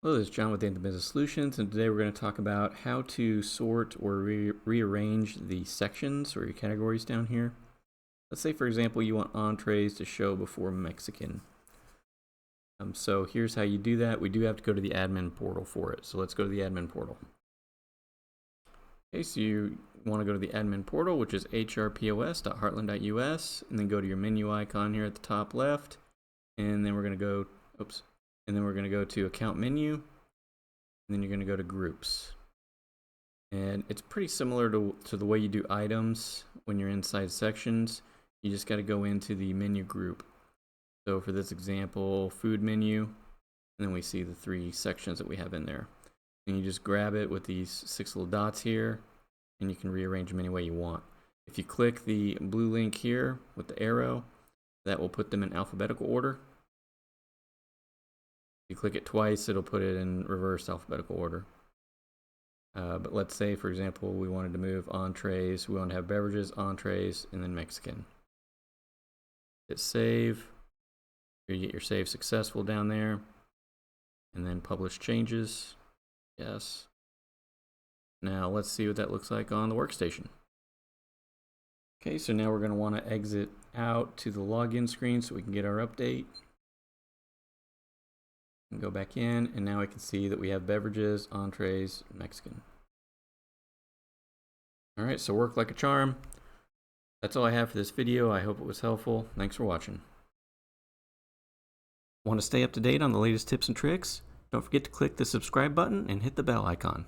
Hello, this is John with Anthem Business Solutions, and today we're going to talk about how to sort or rearrange the sections or your categories down here. Let's say, for example, you want entrees to show before Mexican. So here's how you do that. We do have to go to the admin portal for it. So let's go to the admin portal. Okay, so you want to go to the admin portal, which is hrpos.heartland.us, and then go to your menu icon here at the top left, and then we're going to go to account menu, and then you're going to go to groups. And it's pretty similar to the way you do items when you're inside sections. You just got to go into the menu group. So for this example, food menu, and then we see the 3 sections that we have in there. And you just grab it with these 6 little dots here, and you can rearrange them any way you want. If you click the blue link here with the arrow, that will put them in alphabetical order. If you click it twice, it'll put it in reverse alphabetical order. But let's say, for example, we wanted to move entrees. We want to have beverages, entrees, and then Mexican. Hit save. You get your save successful down there. And then publish changes. Yes. Now let's see what that looks like on the workstation. Okay, so now we're going to want to exit out to the login screen so we can get our update. And go back in, and now I can see that we have beverages, entrees, Mexican. Alright, so worked like a charm. That's all I have for this video. I hope it was helpful. Thanks for watching. Want to stay up to date on the latest tips and tricks? Don't forget to click the subscribe button and hit the bell icon.